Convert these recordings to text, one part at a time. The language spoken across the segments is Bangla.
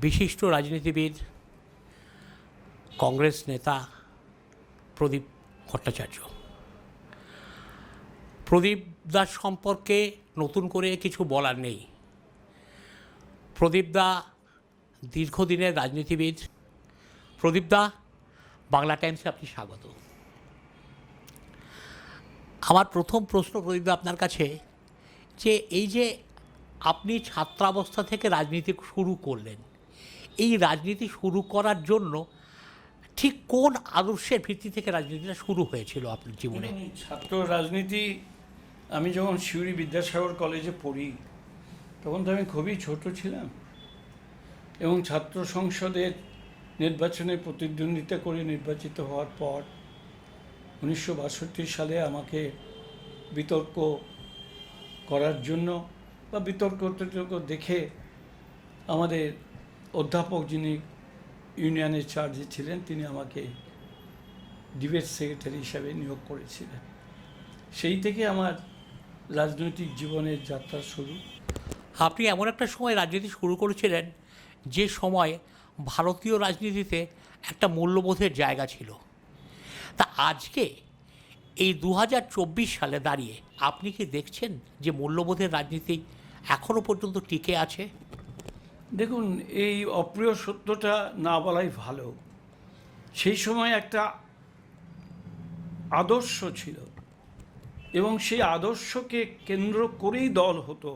বিশিষ্ট রাজনীতিবিদ কংগ্রেস নেতা প্রদীপ ভট্টাচার্য। প্রদীপ দাস সম্পর্কে নতুন করে কিছু বলার নেই। প্রদীপ দা দীর্ঘদিনের রাজনীতিবিদ। প্রদীপ দা, বাংলা টাইমসে আপনি স্বাগত। আমার প্রথম প্রশ্ন প্রদীপ দা আপনার কাছে, যে এই যে আপনি ছাত্রাবস্থা থেকে রাজনীতি শুরু করলেন, এই রাজনীতি শুরু করার জন্য ঠিক কোন আদর্শের ভিত্তি থেকে রাজনীতিটা শুরু হয়েছিল আপনার জীবনে? ছাত্র রাজনীতি, আমি যখন সিউড়ি বিদ্যাসাগর কলেজে পড়ি তখন তো আমি খুবই ছোট ছিলাম এবং ছাত্র সংসদের নির্বাচনে প্রতিদ্বন্দ্বিতা করে নির্বাচিত হওয়ার পর 1962 সালে আমাকে বিতর্ক করার জন্য বা বিতর্ক দেখে আমাদের অধ্যাপক যিনি ইউনিয়নের চার্জে ছিলেন তিনি আমাকে ডিবেট সেক্রেটারি হিসাবে নিয়োগ করেছিলেন। সেই থেকে আমার রাজনৈতিক জীবনের যাত্রা শুরু। আপনি এমন একটা সময় রাজনীতি শুরু করেছিলেন যে সময় ভারতীয় রাজনীতিতে একটা মূল্যবোধের জায়গা ছিল। তা আজকে এই 2024 সালে দাঁড়িয়ে আপনি কি দেখছেন যে মূল্যবোধের রাজনীতি এখনও পর্যন্ত টিকে আছে? দেখুন, এই অপ্রিয় সত্যটা না বলাই ভালো। সেই সময় একটা আদর্শ ছিল এবং সেই আদর্শকে কেন্দ্র করেই দল হতো।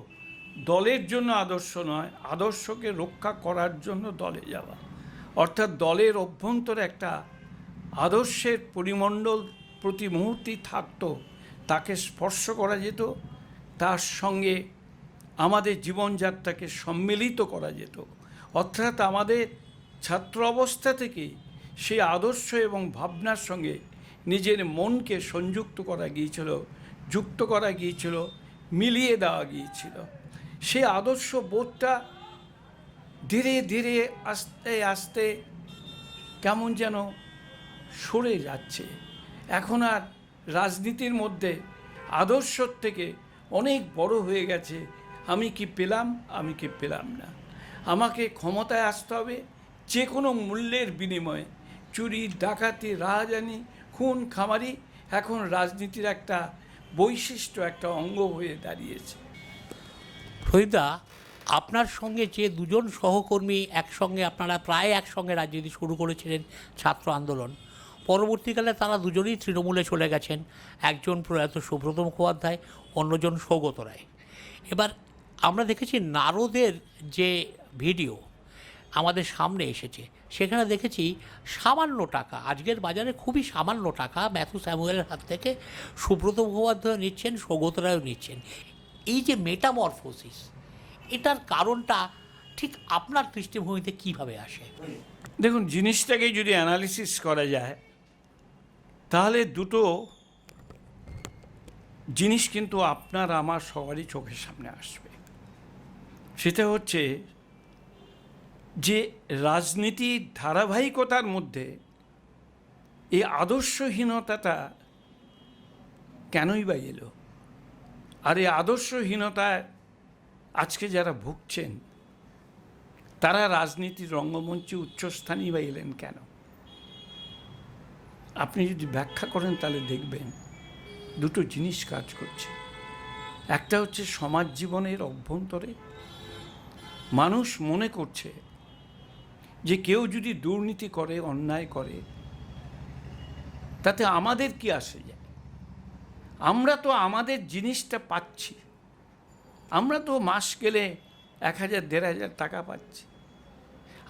দলের জন্য আদর্শ নয়, আদর্শকে রক্ষা করার জন্য দলে যাওয়া। অর্থাৎ দলের অভ্যন্তরে একটা আদর্শের পরিমণ্ডল প্রতি মুহূর্তেই থাকতো, তাকে স্পর্শ করা যেত, তার সঙ্গে আমাদের জীবনযাত্রাকে সম্মিলিত করা যেত। অর্থাৎ আমাদের ছাত্র অবস্থা থেকে সেই আদর্শ এবং ভাবনার সঙ্গে নিজের মনকে সংযুক্ত করা গিয়েছিল, যুক্ত করা গিয়েছিল, মিলিয়ে দেওয়া গিয়েছিল। সেই আদর্শ বোধটা ধীরে ধীরে আস্তে আস্তে কেমন যেন সরে যাচ্ছে। এখন আর রাজনীতির মধ্যে আদর্শর থেকে অনেক বড় হয়ে গেছে আমি কি পেলাম, আমি কি পেলাম না। আমাকে ক্ষমতায় আসতে হবে যে কোনো মূল্যের বিনিময়ে। চুরি, ডাকাতি, রাহাজানি, খুন খামারি এখন রাজনীতির একটা বৈশিষ্ট্য, একটা অঙ্গ হয়ে দাঁড়িয়েছে। প্রদীপদা, আপনার সঙ্গে যে দুজন সহকর্মী একসঙ্গে, আপনারা প্রায় একসঙ্গে রাজনীতি শুরু করেছিলেন ছাত্র আন্দোলন, পরবর্তীকালে তারা দুজনেই তৃণমূলে চলে গেছেন। একজন প্রয়াত সুব্রত মুখোপাধ্যায়, অন্যজন সৌগত রায়। এবার আমরা দেখেছি নারদের যে ভিডিও আমাদের সামনে এসেছে, সেখানে দেখেছি সামান্য টাকা, আজকের বাজারে খুবই সামান্য টাকা ম্যাথু স্যামুয়েলের হাত থেকে সুব্রত মুখোপাধ্যায় নিচ্ছেন, সৌগত রায়ও নিচ্ছেন। এই যে মেটামরফোসিস, এটার কারণটা ঠিক আপনার দৃষ্টিভঙ্গিতে কীভাবে আসে? দেখুন, জিনিসটাকে যদি অ্যানালিসিস করা যায় তাহলে দুটো জিনিস কিন্তু আপনার আমার সবারই চোখের সামনে আসবে। সেটা হচ্ছে যে রাজনীতির ধারাবাহিকতার মধ্যে এই আদর্শহীনতাটা কেনই বা এলো, আর এই আদর্শহীনতায় আজকে যারা ভুগছেন তারা রাজনীতির রঙ্গমঞ্চে উচ্চস্থানেই বা এলেন কেন? আপনি যদি ব্যাখ্যা করেন তাহলে দেখবেন দুটো জিনিস কাজ করছে। একটা হচ্ছে সমাজ জীবনের অভ্যন্তরে মানুষ মনে করছে যে কেউ যদি দুর্নীতি করে, অন্যায় করে, তাতে আমাদের কি আসে যায়? আমরা তো আমাদের জিনিসটা পাচ্ছি, আমরা তো মাস গেলে 1000, 1500 টাকা পাচ্ছি।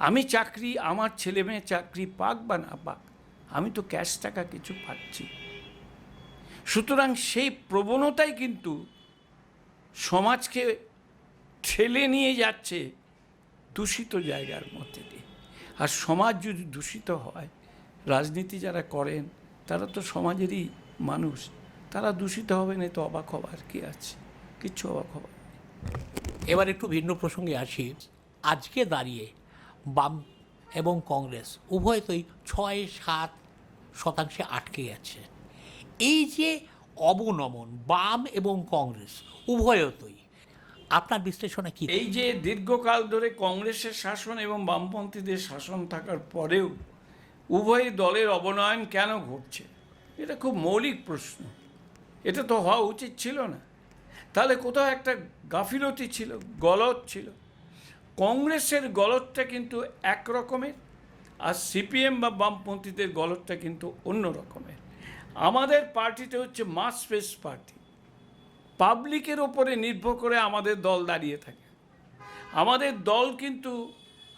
আমি চাকরি, আমার ছেলে মেয়ে চাকরি পাক বা না পাক, আমি তো ক্যাশ টাকা কিছু পাচ্ছি। সুতরাং সেই প্রবণতাই কিন্তু সমাজকে ঠেলে নিয়ে যাচ্ছে দূষিত জায়গার মধ্যে দিয়ে। আর সমাজ যদি দূষিত হয়, রাজনীতি যারা করেন তারা তো সমাজেরই মানুষ, তারা দূষিত হবে না, তো অবাক হবার কি আছে? কিচ্ছু অবাক হবার। এবার একটু ভিন্ন প্রসঙ্গে আসি। আজকে দাঁড়িয়ে বাম এবং কংগ্রেস উভয়তই 6-7% আটকে যাচ্ছে। এই যে অবনমন, বাম এবং কংগ্রেস উভয়তই, আপনার বিশ্লেষণে কি? এই যে দীর্ঘকাল ধরে কংগ্রেসের শাসন এবং বামপন্থীদের শাসন থাকার পরেও উভয় দলের অবনয়ন কেন ঘটছে, এটা খুব মৌলিক প্রশ্ন। এটা তো হওয়া উচিত ছিল না। তাহলে কোথাও একটা গাফিলতি ছিল, গলদ ছিল। কংগ্রেসের গলদটা কিন্তু এক রকমের, আর সিপিএম বা বামপন্থীদের গলদটা কিন্তু অন্য রকমের। আমাদের পার্টিতে হচ্ছে মাস বেস পার্টি, পাবলিকের ওপরে নির্ভর করে আমাদের দল দাঁড়িয়ে থাকে। আমাদের দল কিন্তু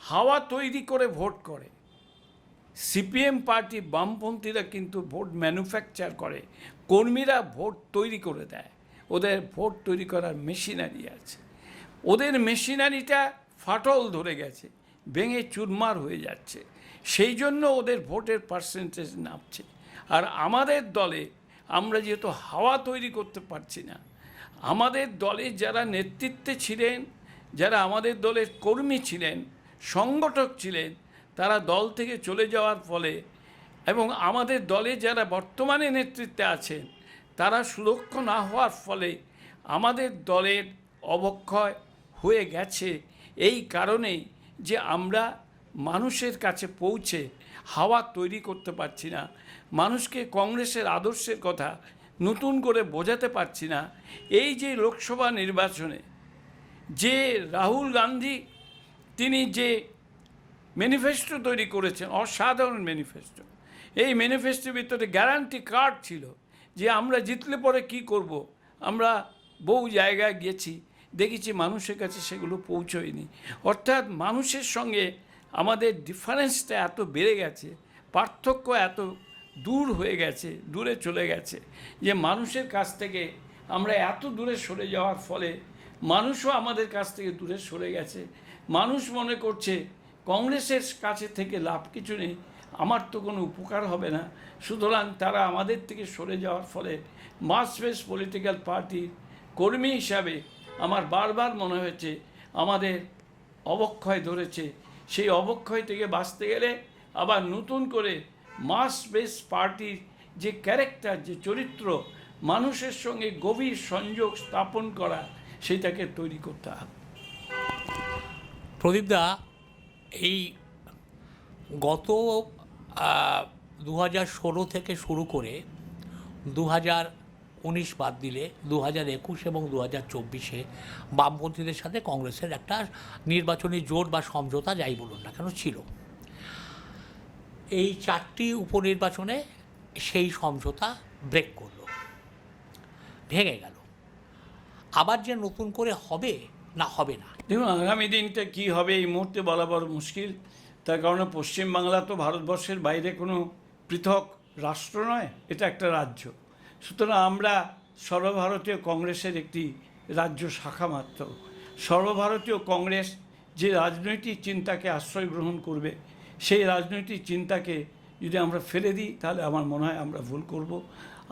হাওয়া তৈরি করে ভোট করে। সিপিএম পার্টি, বামপন্থীরা কিন্তু ভোট ম্যানুফ্যাকচার করে, কর্মীরা ভোট তৈরি করে দেয়। ওদের ভোট তৈরি করার মেশিনারি আছে, ওদের মেশিনারিটা ফাটল ধরে গেছে, ভেঙে চুরমার হয়ে যাচ্ছে, সেই জন্য ওদের ভোটের পার্সেন্টেজ নামছে। আর আমাদের দলে আমরা যেহেতু হাওয়া তৈরি করতে পারছি না, আমাদের দলে যারা নেতৃত্বে ছিলেন, যারা আমাদের দলের কর্মী ছিলেন, সংগঠক ছিলেন, তারা দল থেকে চলে যাওয়ার ফলে এবং আমাদের দলে যারা বর্তমানে নেতৃত্বে আছেন তারা সুদক্ষ না হওয়ার ফলে আমাদের দলের অবক্ষয় হয়ে গেছে। এই কারণেই যে আমরা মানুষের কাছে পৌঁছে হাওয়া তৈরি করতে পারছি না, মানুষকে কংগ্রেসের আদর্শের কথা নতুন করে বোঝাতে পারছি না। এই যে লোকসভা নির্বাচনে যে রাহুল গান্ধী তিনি যে ম্যানিফেস্টো তৈরি করেছেন, অসাধারণ ম্যানিফেস্টো, এই ম্যানিফেস্টোর ভিতরে গ্যারান্টি কার্ড ছিল যে আমরা জিতলে পরে কি করব। আমরা বহু জায়গায় গেছি, দেখেছি মানুষের কাছে সেগুলো পৌঁছয়নি। অর্থাৎ মানুষের সঙ্গে আমাদের ডিফারেন্সটা এত বেড়ে গেছে, পার্থক্য এত দূর হয়ে গেছে, দূরে চলে গেছে, যে মানুষের কাছ থেকে আমরা এত দূরে সরে যাওয়ার ফলে মানুষও আমাদের কাছ থেকে দূরে সরে গেছে। মানুষ মনে করছে কংগ্রেসের কাছে থেকে লাভ কিছু নেই, আমার তো কোনো উপকার হবে না, সুতরাং তারা আমাদের থেকে সরে যাওয়ার ফলে মাস বেস পলিটিক্যাল পার্টির কর্মী হিসাবে আমার বারবার মনে হয়েছে আমাদের অবক্ষয় ধরেছে। সেই অবক্ষয় থেকে বাঁচতে গেলে আবার নতুন করে মাস বেস পার্টির যে ক্যারেক্টার, যে চরিত্র, মানুষের সঙ্গে গভীর সংযোগ স্থাপন করা, সেটাকে তৈরি করতে হবে। প্রদীপদা, এই গত 2016 থেকে শুরু করে 2019 বাদ দিলে 2021 এবং 2024-এ বামপন্থীদের সাথে কংগ্রেসের একটা নির্বাচনী জোট বা সমঝোতা, যাই বলুন না কেন, ছিল। এই 4টি উপনির্বাচনে সেই সমঝোতা ব্রেক করলো, ভেঙে গেল। আবার যে নতুন করে হবে না হবে না, দেখুন আগামী দিনটা কী হবে এই মুহূর্তে বলা বড় মুশকিল। তার কারণে পশ্চিমবাংলা তো ভারতবর্ষের বাইরে কোনো পৃথক রাষ্ট্র নয়, এটা একটা রাজ্য। সুতরাং আমরা সর্বভারতীয় কংগ্রেসের একটি রাজ্য শাখা মাত্র। সর্বভারতীয় কংগ্রেস যে রাজনৈতিক চিন্তাকে আশ্রয় গ্রহণ করবে, সেই রাজনৈতিক চিন্তাকে যদি আমরা ফেলে দিই তাহলে আমার মনে হয় আমরা ভুল করব।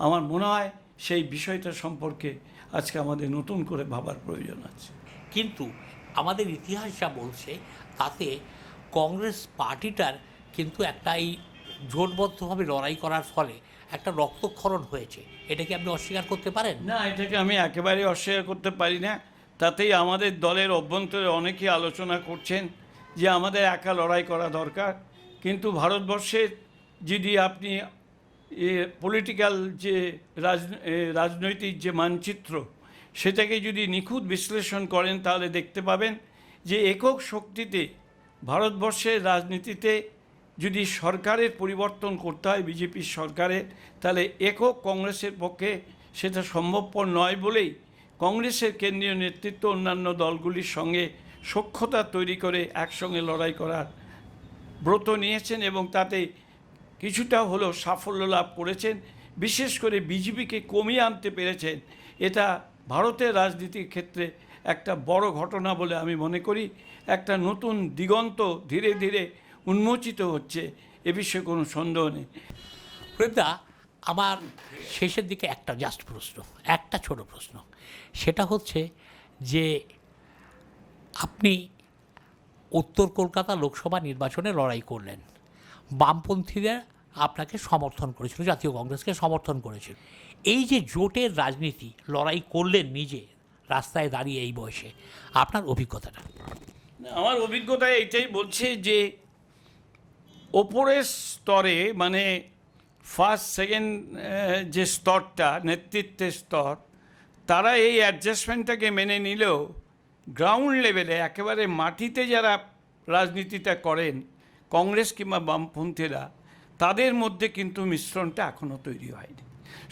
আমার মনে হয় সেই বিষয়টা সম্পর্কে আজকে আমাদের নতুন করে ভাবার প্রয়োজন আছে। কিন্তু আমাদের ইতিহাস যা বলছে তাতে কংগ্রেস পার্টিটার কিন্তু একটা এই জোটবদ্ধভাবে লড়াই করার ফলে একটা রক্তক্ষরণ হয়েছে। এটা কি আপনি অস্বীকার করতে পারেন? না, এটাকে আমি একেবারে অস্বীকার করতে পারি না। তাতেই আমাদের দলের অভ্যন্তরে অনেকেই আলোচনা করছেন যে আমাদের একা লড়াই করা দরকার। কিন্তু ভারতবর্ষের যদি আপনি পলিটিক্যাল যে রাজনৈতিক যে মানচিত্র, সেটাকে যদি নিখুঁত বিশ্লেষণ করেন তাহলে দেখতে পাবেন যে একক শক্তিতে ভারতবর্ষের রাজনীতিতে যদি সরকারের পরিবর্তন করতে হয়, বিজেপির সরকারের, তাহলে একক কংগ্রেসের পক্ষে সেটা সম্ভবপর নয় বলেই কংগ্রেসের কেন্দ্রীয় নেতৃত্ব অন্যান্য দলগুলির সঙ্গে সখ্যতা তৈরি করে একসঙ্গে লড়াই করার ব্রত নিয়েছেন এবং তাতে কিছুটা হলেও সাফল্য লাভ করেছেন। বিশেষ করে বিজেপিকে কমিয়ে আনতে পেরেছেন। এটা ভারতের রাজনীতির ক্ষেত্রে একটা বড় ঘটনা বলে আমি মনে করি। একটা নতুন দিগন্ত ধীরে ধীরে উন্মোচিত হচ্ছে, এ বিষয়ে কোনো সন্দেহ নেই। প্রদীপদা, আমার শেষের দিকে একটা জাস্ট প্রশ্ন, একটা ছোট প্রশ্ন, সেটা হচ্ছে যে আপনি উত্তর কলকাতা লোকসভা নির্বাচনে লড়াই করলেন, বামপন্থীদের আপনাকে সমর্থন করেছিল, জাতীয় কংগ্রেসকে সমর্থন করেছিল। এই যে জোটের রাজনীতি লড়াই করলেন নিজে রাস্তায় দাঁড়িয়ে এই বয়সে, আপনার অভিজ্ঞতাটা? আমার অভিজ্ঞতা এটাই বলছে যে ওপরের স্তরে মানে ফার্স্ট সেকেন্ড যে স্তরটা, নেতৃত্বের স্তর, তারা এই অ্যাডজাস্টমেন্টটাকে মেনে নিলেও গ্রাউন্ড লেভেলে একেবারে মাটিতে যারা রাজনীতিটা করেন, কংগ্রেস কিংবা বামপন্থীরা, তাদের মধ্যে কিন্তু মিশ্রণটা এখনও তৈরি হয়নি।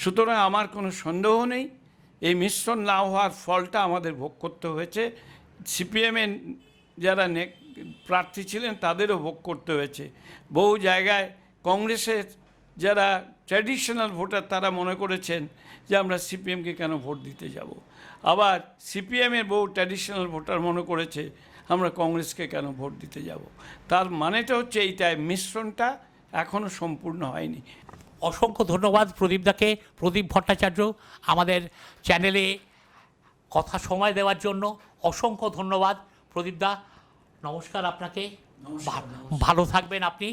সুতরাং আমার কোনো সন্দেহ নেই এই মিশ্রণ না হওয়ার ফলটা আমাদের ভোগ করতে হয়েছে। সিপিএমের যারা প্রার্থী ছিলেন তাদেরও ভোগ করতে হয়েছে। বহু জায়গায় কংগ্রেসের যারা ট্র্যাডিশনাল ভোটার তারা মনে করেছেন যে আমরা সিপিএমকে কেন ভোট দিতে যাব। আবার সিপিএমের বহু ট্র্যাডিশনাল ভোটার মনে করেছে আমরা কংগ্রেসকে কেন ভোট দিতে যাব। তার মানেটা হচ্ছে এইটাই, মিশ্রণটা এখনও সম্পূর্ণ হয়নি। অসংখ্য ধন্যবাদ প্রদীপদাকে, প্রদীপ ভট্টাচার্য, আমাদের চ্যানেলে কথা সময় দেওয়ার জন্য অসংখ্য ধন্যবাদ। প্রদীপদা, নমস্কার আপনাকে। ভালো থাকবেন আপনি।